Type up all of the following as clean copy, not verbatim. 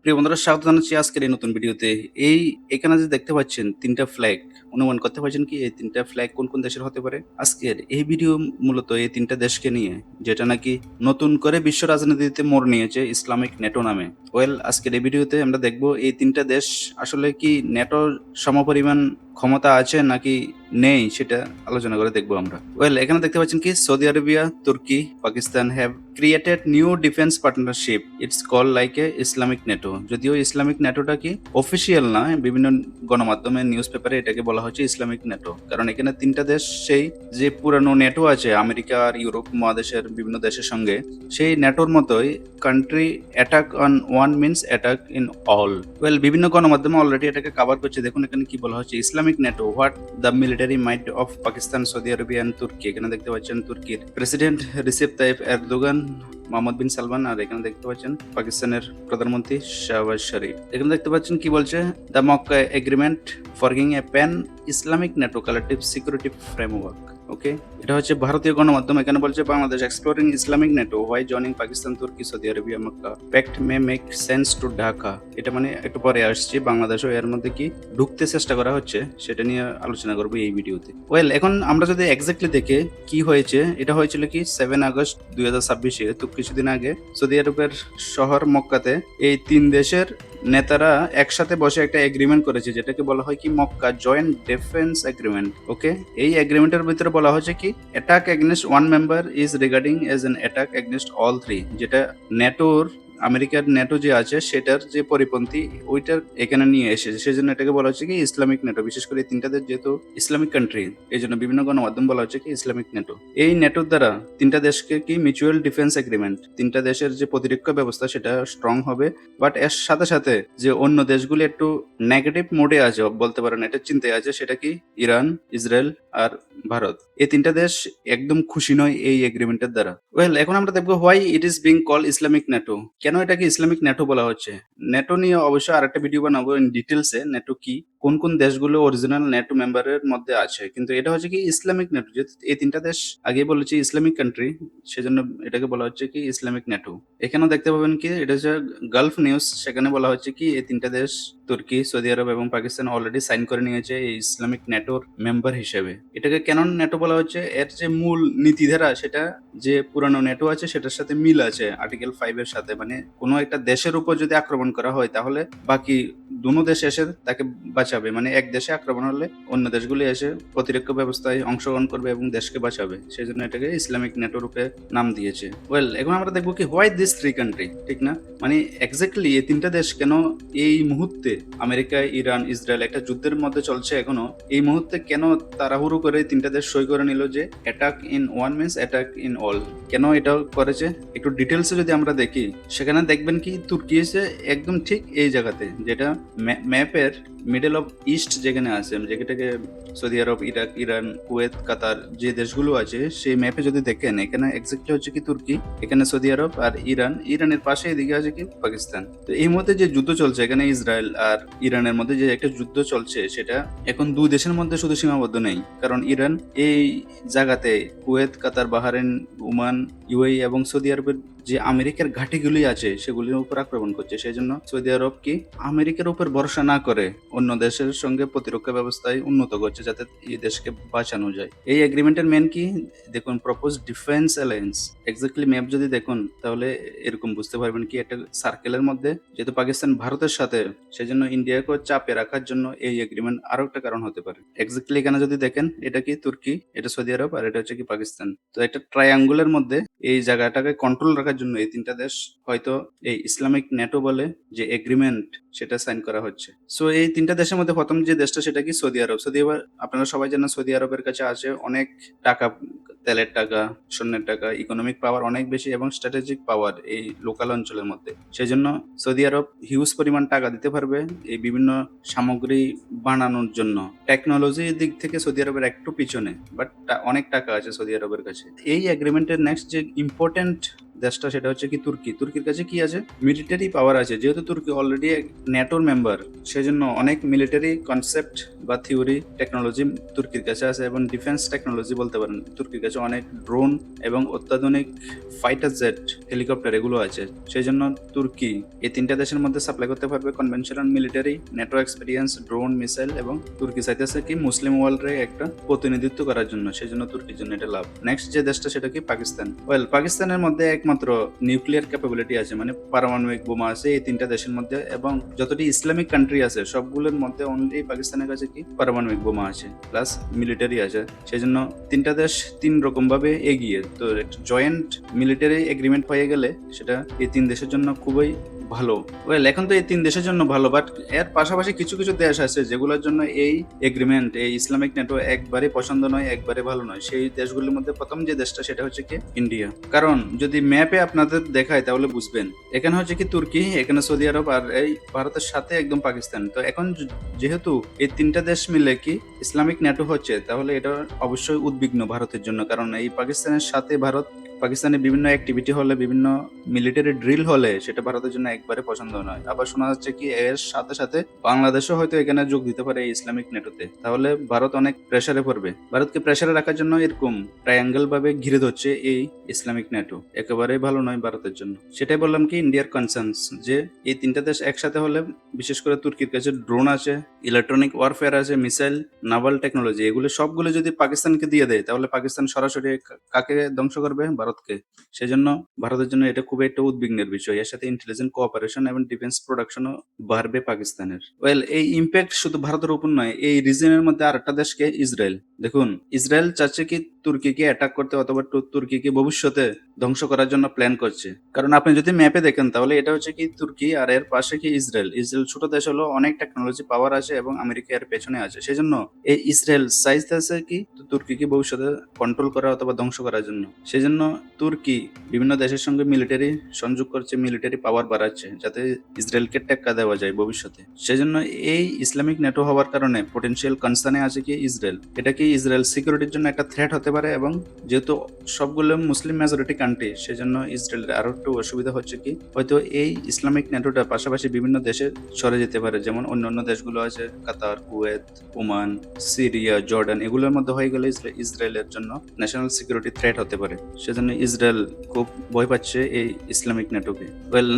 প্রিয় বন্ধুরা, স্বাগত জানাচ্ছি আজকের এই নতুন ভিডিওতে। এখানে যে দেখতে পাচ্ছেন ৩ টা ফ্ল্যাগ, অনুমান করতে পারছেন কি এই ৩ টা ফ্ল্যাগ কোন দেশের হতে পারে? আজকের এই ভিডিও মূলত এই ৩ টা দেশকে নিয়ে, যেটা নাকি নতুন করে বিশ্ব রাজনীতিতে মোড় নিয়েছে ইসলামিক ন্যাটো নামে। আজকের এই ভিডিওতে আমরা দেখব এই ৩ টা দেশ আসলে কি ন্যাটোর সমপরিমাণ ক্ষমতা আছে নাকি নেই সেটা আলোচনা করে দেখবো আমরা। এখানে দেখতে পাচ্ছেন কি সৌদি আরবিয়া, তুর্কি, Pakistan have created new defence partnership. It's call like a Islamic NATO. যদিও ইসলামিক ন্যাটোটা কি অফিসিয়াল না, বিভিন্ন গণমাধ্যমে নিউজ পেপারে এটাকে বলা হচ্ছে ইসলামিক ন্যাটো, কারণ এখানে ৩ টা দেশ সেই যে পুরানো ন্যাটো আছে আমেরিকা আর ইউরোপ মহাদেশের বিভিন্ন দেশের সঙ্গে, সেই ন্যাটোর মতোই country attack on one means attack in all. বিভিন্ন গণমাধ্যমে অলরেডি এটাকে কভার করছে। দেখুন এখানে কি বলা হচ্ছে, Islamic NATO what the military might of Pakistan, Saudi Arabia and Turkey. এখানে দেখতে পাচ্ছেন তুর্কির president Recep Tayyip Erdogan, Mohammed bin Salman, আর এখানে দেখতে পাচ্ছেন পাকিস্তানের প্রধানমন্ত্রী শাহবাজ শরীফ। এখানে দেখতে পাচ্ছেন কি বলছে, the Mecca agreement forging a pan Islamic NATO collective security framework. Okay, এটা হচ্ছে ভারতীয় গণমাধ্যম। এখানে বলছে Bangladesh exploring Islamic NATO why joining Pakistan, Turkey, Saudi Arabia, Mecca pact may make sense to Dhaka. এটা মানে একটু পরে আসছে, বাংলাদেশও এর মধ্যে কি ঢুকতে চেষ্টা করা হচ্ছে সেটা নিয়ে আলোচনা করবো এই ভিডিওতে। এখন আমরা যদি এক্স্যাক্টলি দেখে কি হয়েছে, এটা হয়েছিল কি 7 আগস্ট 2026, তো কিছুদিন আগে সৌদি আরবের শহর মক্কাতে এই 3 দেশের নেতারা একসাথে বসে একটা এগ্রিমেন্ট করেছে, যেটাকে বলা হয় কি মক্কা জয়েন্ট ডিফেন্স এগ্রিমেন্ট। ওকে, এই এগ্রিমেন্টের ভিতরে বলা হচ্ছে কি attack against one member is regarding age N attack against all three. যেটা ন্যাটোর, আমেরিকার ন্যাটো যে আছে সেটার যে পরিপন্থী ওইটার এখানে নিয়ে এসেছে, সেজন্য এটাকে বলা হচ্ছে কি ইসলামিক ন্যাটো। বিশেষ করে 3টা দেশ যেহেতু ইসলামিক কান্ট্রি, এই জন্য বিভিন্ন গণমাধ্যম বলা হচ্ছে কি ইসলামিক ন্যাটো। এই ন্যাটোর দ্বারা 3টা দেশকে কি মিউচুয়াল ডিফেন্স এগ্রিমেন্ট, 3টা দেশের যে প্রতিরক্ষা ব্যবস্থা সেটা স্ট্রং হবে। বাট এর সাথে সাথে যে অন্য দেশগুলি একটু নেগেটিভ মোডে আছে বলতে পারেন, এটা চিন্তায় আছে, সেটা কি ইরান, ইসরায়েল আর ভারত। এই 3টা দেশ একদম খুশি নয় এই এগ্রিমেন্টের দ্বারা। এখন আমরা দেখবো why it is being call Islamic NATO. কেন এটাকে ইসলামিক ন্যাটো বলা হচ্ছে? ন্যাটো নিয়ে অবশ্যই আরেকটা ভিডিও বানাবো ইন ডিটেলসে, ন্যাটো কি, কোন কোন দেশগুলো অরিজিনাল ন্যাটো মেম্বারের মধ্যে আছে। কিন্তু এটা হচ্ছে কি ইসলামিক ন্যাটো, যেহেতু এই 3টা দেশ আগে বলেছি ইসলামিক কান্ট্রি, সেজন্য এটাকে বলা হচ্ছে কি ইসলামিক ন্যাটো। এখানেও দেখতে পাবেন কি এটা হচ্ছে গালফ নিউজ, সেখানে বলা হচ্ছে কি এই 3টা দেশ তুর্কি, সৌদি আরব এবং পাকিস্তান অলরেডি সাইন করে নিয়েছে এই ইসলামিক ন্যাটোর মেম্বার হিসেবে। এটাকে কেন ন্যাটো বলা হচ্ছে, এর যে মূল নীতিধারা সেটা যে পুরানো ন্যাটো আছে সেটার সাথে মিল আছে আর্টিকেল 5 এর সাথে। মানে কোনো একটা দেশের উপর যদি আক্রমণ করা হয় তাহলে বাকি দুনো দেশ এসে তাকে বাঁচাবে। মানে এক দেশে আক্রমণ হলে অন্য দেশগুলি এসে প্রতিরক্ষা ব্যবস্থায় অংশগ্রহণ করবে এবং দেশকে বাঁচাবে, সেই জন্য এটাকে ইসলামিক ন্যাটো রূপে নাম দিয়েছে। এখন আমরা দেখবো কি হোয়াই দিস 3 কান্ট্রি, ঠিক না? মানে এক্স্যাক্টলি এই 3টা দেশ কেন এই মুহূর্তে, আমেরিকা, ইরান, ইসরায়েল একটা যুদ্ধের মধ্যে চলছে এখনো, এই মুহূর্তে কেন তাড়াহুড়ো করে 3টা দেশ সই করে নিল যে attack in one means attack in all. কেন এটা করেছে একটু ডিটেলসে যদি আমরা দেখি, সেখানে দেখবেন কি তুর্কি এসে একদম ঠিক এই জায়গাতে, যেটা ম্যাপের মিডল অফ ইস্ট যেখানে আছে, যেটাকে সৌদি আরব, ইরাক, ইরান, কুয়েত, কাতার যে দেশগুলো আছে সেই ম্যাপে যদি দেখেন, এখানে এক্স্যাক্টলি হচ্ছে কি তুর্কি, এখানে সৌদি আরব আর ইরানের পাশে এদিকে আছে কি পাকিস্তান। তো এই মুহূর্তে যে যুদ্ধ চলছে এখানে ইসরায়েল আর ইরানের মধ্যে যে একটা যুদ্ধ চলছে, সেটা এখন 2 দেশের মধ্যে শুধু সীমাবদ্ধ নেই, কারণ ইরান এই জায়গাতে কুয়েত, কাতার, বাহরাইন, ওমান, ইউএই এবং সৌদি আরবের যে আমেরিকার ঘাঁটিগুলি আছে সেগুলির উপর আক্রমণ করছে। সেই জন্য সৌদি আরব কি আমেরিকার উপর ভরসা না করে অন্য দেশের সঙ্গে প্রতিরক্ষা ব্যবস্থায় উন্নত করছে যাতে এই দেশকে বাঁচানো যায়। এই এগ্রিমেন্টের মেন কি দেখুন, propose defence alliance. Exactly map যদি দেখুন তাহলে এরকম বুঝতে পারবেন কি একটা সার্কেলের মধ্যে, যেহেতু পাকিস্তান ভারতের সাথে, সেজন্য ইন্ডিয়াকে চাপে রাখার জন্য এই এগ্রিমেন্ট আরো একটা কারণ হতে পারে। এক্স্যাক্টলি এখানে যদি দেখেন, এটা কি তুর্কি, এটা সৌদি আরব আর এটা হচ্ছে কি পাকিস্তান। তো একটা ট্রায়াঙ্গুলের মধ্যে এই জায়গাটাকে কন্ট্রোল রাখার জন্য এই 3টা দেশ হয়তো এই ইসলামিক ন্যাটো বলে যে এগ্রিমেন্ট সেটা সাইন করা হচ্ছে। সো এই 3টা দেশের মধ্যে প্রথম যে দেশটা সেটা কি সৌদি আরব। সৌদি আরব আপনারা সবাই জানেন, সৌদি আরবের কাছে আছে অনেক টাকা, তেলের টাকা, স্বর্ণের টাকা, ইকোনমিক পাওয়ার অনেক বেশি এবং স্ট্র্যাটেজিক পাওয়ার এই লোকাল অঞ্চলের মধ্যে। সেই জন্য সৌদি আরব হিউজ পরিমাণ টাকা দিতে পারবে এই বিভিন্ন সামগ্রী বানানোর জন্য। টেকনোলজির দিক থেকে সৌদি আরবের একটু পিছনে, বাট অনেক টাকা আছে সৌদি আরবের কাছে। এই এগ্রিমেন্টের নেক্সট যে ইম্পর্টেন্ট দেশটা সেটা হচ্ছে কি তুর্কি। তুর্কির কাছে কি আছে? মিলিটারি পাওয়ার আছে। যেহেতু তুর্কি অলরেডি ন্যাটোর মেম্বার, সেজন্য অনেক মিলিটারি কনসেপ্ট বা থিওরি টেকনোলজি তুর্কির কাছে আছে এবং ডিফেন্স টেকনোলজি বলতে পারেন তুর্কির কাছে অনেক ড্রোন এবং অত্যাধুনিক ফাইটার জেট, হেলিকপ্টার এগুলো আছে। সেই জন্য তুর্কি এই তিনটা দেশের মধ্যে সাপ্লাই করতে পারবে conventional military, NATO experience, drone, missile, এবং তুর্কি চাইতেছে কি মুসলিম ওয়ার্ল্ডে একটা প্রতিনিধিত্ব করার জন্য। সেই জন্য তুর্কির জন্য এটা লাভ। নেক্সট যে দেশটা সেটা কি পাকিস্তান। পাকিস্তানের মধ্যে একমাত্র নিউক্লিয়ার ক্যাপাবিলিটি আছে, মানে পারমাণবিক বোমা আছে এই তিনটা দেশের মধ্যে, এবং যতটি ইসলামিক কান্ট্রি আছে সবগুলোর মধ্যে অনলি পাকিস্তানের কাছে কি পারমাণবিক বোমা আছে প্লাস মিলিটারি আছে। সেই জন্য তিনটা দেশ তিন রকম ভাবে এগিয়ে। তো একটা জয়েন্ট মিলিটারি এগ্রিমেন্ট হয়ে গেলে সেটা এই তিন দেশের জন্য খুবই ভালো। এখন তো এই তিন দেশের জন্য ভালো, বাট এর পাশাপাশি কিছু কিছু দেশ আছে যেগুলোর জন্য এই এগ্রিমেন্ট, এই ইসলামিক নেটো একবারে পছন্দ নয়, একবারে ভালো নয়। সেই দেশগুলোর মধ্যে প্রথম যে দেশটা সেটা হচ্ছে কি ইন্ডিয়া। কারণ যদি ম্যাপে আপনাদের দেখায় তাহলে বুঝবেন, এখানে হচ্ছে কি তুর্কি, এখানে সৌদি আরব, আর এই ভারতের সাথে একদম পাকিস্তান। তো এখন যেহেতু এই তিনটা দেশ মিলে কি ইসলামিক নেটো হচ্ছে, তাহলে এটা অবশ্যই উদ্বিগ্ন ভারতের জন্য। কারণ এই পাকিস্তানের সাথে ভারত, পাকিস্তানে বিভিন্ন অ্যাক্টিভিটি হলে, বিভিন্ন মিলিটারি ড্রিল হলে সেটা ভারতের জন্য একবারে পছন্দ নয়। আবার শোনা যাচ্ছে কি এর সাথে সাথে বাংলাদেশও হয়তো এখানে যোগ দিতে পারে এই ইসলামিক নেটোতে। তাহলে ভারত অনেক প্রেসারে পড়বে। ভারতকে প্রেসারে রাখার জন্য এরকম ট্রায়াঙ্গেল ভাবে ঘিরে ধরছে এই ইসলামিক নেটো, একেবারেই ভালো নয় ভারতের জন্য। সেটাই বললাম কি ইন্ডিয়ার কনসার্নস, যে এই তিনটা দেশ একসাথে হলে, বিশেষ করে তুর্কির কাছে ড্রোন আছে, ইলেকট্রনিক ওয়ারফেয়ার আছে, মিসাইল, নাভাল টেকনোলজি, এগুলো সবগুলো যদি পাকিস্তানকে দিয়ে দেয় তাহলে পাকিস্তান সরাসরি কাকে ধ্বংস করবে? ভারতকে। সেজন্য ভারতের জন্য এটা খুবই একটা উদ্বিগ্নের বিষয়। এর সাথে ইন্টেলিজেন্ট কোঅপারেশন এবং ডিফেন্স প্রোডাকশনও বাড়বে পাকিস্তানের। এই ইম্প্যাক্ট শুধু ভারতের উপর নয়, এই রিজনের মধ্যে আরেকটা দেশকে ইসরায়েল। দেখুন, ইসরায়েল চাচ্ছে কি তুর্কিকে অ্যাটাক করতে, অথবা তুর্কিকে ভবিষ্যতে ধ্বংস করার জন্য প্ল্যান করছে। কারণ আপনি যদি ম্যাপে দেখেন তাহলে এটা হচ্ছে কি তুর্কি, আর এর পাশে কি ইসরায়েল। ইসরায়েল ছোট দেশ হলো, অনেক টেকনোলজি পাওয়ার আছে এবং আমেরিকা এর পেছনে আছে। সেজন্য এই ইসরায়েল চাইতেছে কি তুর্কিকে ভবিষ্যতে কন্ট্রোল করা অথবা ধ্বংস করার জন্য। সেজন্য তুর্কি বিভিন্ন দেশের সঙ্গে মিলিটারি সংযোগ করছে, মিলিটারি পাওয়ার বাড়াচ্ছে, যাতে ইসরায়েলকে টেক্কা দেওয়া যায় ভবিষ্যতে। সেজন্য এই ইসলামিক নেটো হওয়ার কারণে পটেনশিয়াল কনসার্নে আছে কি ইসরায়েল। এটা কি ইসরায়েল সিকিউরিটির জন্য একটা থ্রেট হতে পারে, এবং যেহেতু সবগুলো মুসলিম মেজরিটি কান্ট্রি, সেজন্য ইসরায়েলের আরো একটু অসুবিধা হচ্ছে কি হয়তো এই ইসলামিক নেটোটা পাশাপাশি বিভিন্ন দেশে সরে যেতে পারে। যেমন অন্যান্য দেশগুলো আছে কাতার, কুয়েত, ওমান, সিরিয়া, জর্ডান, এগুলোর মধ্যে হয়ে গেলে ইসরায়েলের জন্য ন্যাশনাল সিকিউরিটি থ্রেট হতে পারে। সেজন্য ইসরায়েল খুব ভয় পাচ্ছে এই ইসলামিক নেটোকে।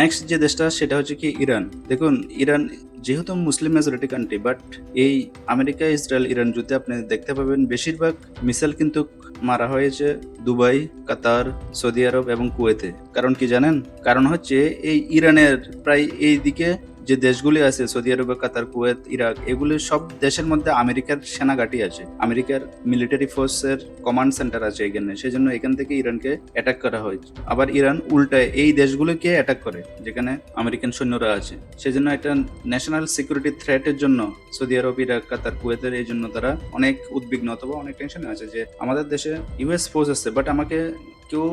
নেক্সট যে দেশটা সেটা হচ্ছে কি ইরান। দেখুন, ইরান যেহেতু মুসলিম মেজরিটি কান্ট্রি, বাট এই আমেরিকা, ইসরায়েল, ইরান যুদ্ধে আপনি দেখতে পাবেন বেশিরভাগ মিসাইল কিন্তু মারা হয়েছে দুবাই, কাতার, সৌদি আরব এবং কুয়েতে। কারণ কি জানেন? কারণ হচ্ছে এই ইরানের প্রায় এই দিকে যে দেশগুলি আছে, সৌদি আরব, কাতার, কুয়েত, ইরাক, এগুলি সব দেশের মধ্যে আমেরিকার সেনা ঘাঁটি আছে, আমেরিকার মিলিটারি ফোর্সের কমান্ড সেন্টার আছে এখানে। সেই জন্য এখান থেকে ইরানকে অ্যাটাক করা হয়। আবার ইরান উল্টায় এই দেশগুলোকে অ্যাটাক করে যেখানে আমেরিকান সৈন্যরা আছে। সেই জন্য একটা ন্যাশনাল সিকিউরিটি থ্রেটের জন্য সৌদি আরব, ইরাক, কাতার, কুয়েতের এই জন্য তারা অনেক উদ্বিগ্ন অথবা অনেক টেনশনে আছে যে আমাদের দেশে ইউএস ফোর্স আছে, বাট আমাকে কেউ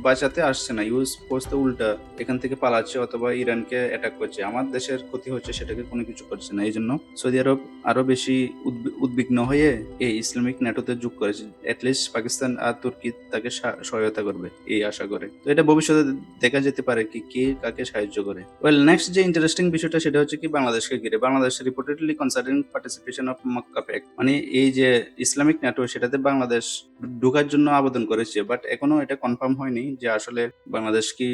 বাঁচাতে আসছে না। ইউএস ফোর্স তো উল্টা এখান থেকে পালাচ্ছে অথবা ইরানকে অ্যাটাক করছে, আমার দেশের ক্ষতি হচ্ছে সেটাকে কোনো কিছু করছে না। এই জন্য সৌদি আরব আরো বেশি উদ্বিগ্ন হয়ে এই ইসলামিক নেটোতে যোগ করেছে। অ্যাটলিস্ট পাকিস্তান আর তুর্কি তাকে সহায়তা করবে এই আশা করে। তো এটা ভবিষ্যতে দেখা যেতে পারে কি কে কাকে সাহায্য করে। নেক্সট যে ইন্টারেস্টিং বিষয়টা সেটা হচ্ছে কি বাংলাদেশকে ঘিরে। Bangladesh reportedly concerning participation of Mecca pact, মানে এই যে ইসলামিক নেটো সেটাতে বাংলাদেশ ঢোকার জন্য আবেদন করেছে, বাট এখনো এটা কনফার্ম হয়নি যে আসলে বাংলাদেশ কি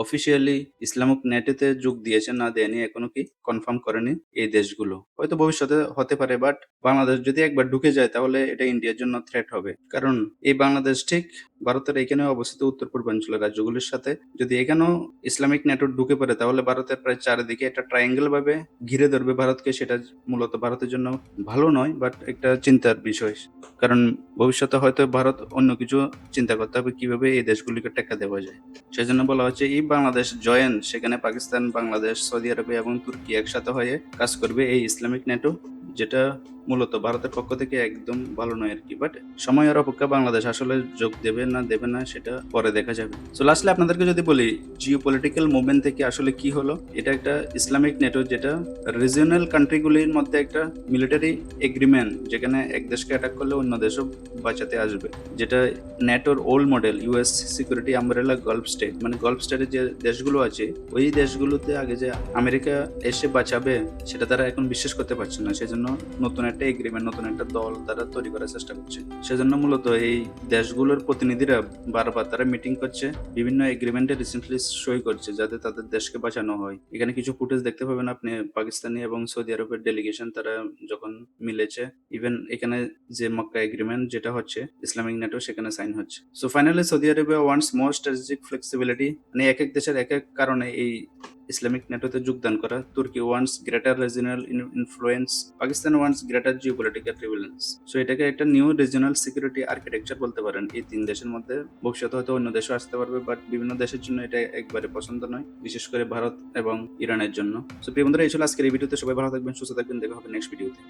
অফিসিয়ালি ইসলামিক নেটোতে যোগ দিয়েছে না দেয়নি, এখনো কি কনফার্ম করেনি এই দেশগুলো। হয়তো ভবিষ্যতে হতে পারে, বাট বাংলাদেশ যদি একবার ঢুকে যায় তাহলে এটা ইন্ডিয়ার জন্য থ্রেট হবে। কারণ এই বাংলাদেশ ঠিক ভারতের এখানে অবস্থিত উত্তর পূর্বাঞ্চলের রাজ্যগুলির সাথে যদি এখানেও ইসলামিক নেটো ঢুকে পড়ে তাহলে ভারতের প্রায় চারিদিকে একটা ট্রায়াঙ্গেল ভাবে ঘিরে ধরবে ভারতকে। সেটা মূলত ভারতের জন্য ভালো নয়, বাট একটা চিন্তার বিষয়। কারণ ভবিষ্যতে হয়তো ভারত অন্য কিছু চিন্তা করতে হবে কিভাবে এই দেশগুলিকে টেক্কা দেওয়া যায়। সেজন্য বলা হচ্ছে এই বাংলাদেশ জয়েন্ট, সেখানে পাকিস্তান, বাংলাদেশ, সৌদি আরব এবং তুর্কি একসাথে হয়ে কাজ করবে এই ইসলামিক নেটো যেটা মূলত ভারতের পক্ষ থেকে একদম ভালো নয় আরকি। বাট সময়ের অপেক্ষা, বাংলাদেশ আসলে যোগ দেবে না সেটা পরে দেখা যাবে। সো লাস্টলি আপনাদেরকে যদি বলি জিওপলিটিক্যাল মুভমেন্ট থেকে আসলে কি হলো? এটা একটা ইসলামিক নেটওয়ার্ক যেটা রিজিওনাল কান্ট্রিগুলির মধ্যে একটা মিলিটারি এগ্রিমেন্ট, যেখানে এক দেশকে অ্যাটাক করলে অন্য দেশও বাঁচাতে আসবে। যেটা ন্যাটোর old model US security umbrella golf state, মানে গলফ স্টেটের যে দেশগুলো আছে ওই দেশগুলোতে আগে যে আমেরিকা এসে বাঁচাবে সেটা তারা এখন বিশ্বাস করতে পারছে না। সেজন্য নতুন একটা এগ্রিমেন্ট, নতুন একটা দল তারা তৈরি করার চেষ্টা করছে। সেজন্য মূলত এই দেশগুলোর প্রতিনিধিরা বারবার তারা মিটিং করছে, বিভিন্ন এগ্রিমেন্টে রিসেন্টলি সই করছে যাতে তাদের দেশকে বাঁচানো হয়। এখানে কিছু ফুটেজ দেখতে পাবেন আপনি, পাকিস্তানি এবং সৌদি আরবের ডেলিগেশন তারা যখন মিলেছে, ইভেন এখানে যে মক্কা এগ্রিমেন্ট যেটা হচ্ছে ইসলামিক নেটো সেখানে সাইন হচ্ছে। So finally Saudi Arabia wants মোর স্ট্র্যাটেজিক ফ্লেক্সিবিলিটি, মানে এক এক দেশের এক এক কারণে এই ইসলামিক নেটোতে যোগদান করা। তুর্কি wants greater regional influence, Pakistan wants greater geopolitical prevalence. So এটাকে একটা নিউ রিজিওনাল সিকিউরিটি আর্কিটেকচার বলতে পারেন এই তিন দেশের মধ্যে। ভবিষ্যতে হয়তো অন্য দেশও আসতে পারবে, বাট বিভিন্ন দেশের জন্য এটা একবারে পছন্দ নয়, বিশেষ করে ভারত এবং ইরানের জন্য। সো প্রিয় বন্ধুরা, এই ছিল আজকের এই ভিডিওতে। সবাই ভালো থাকবেন, সুস্থ থাকবেন, দেখা হবে নেক্সট ভিডিওতে।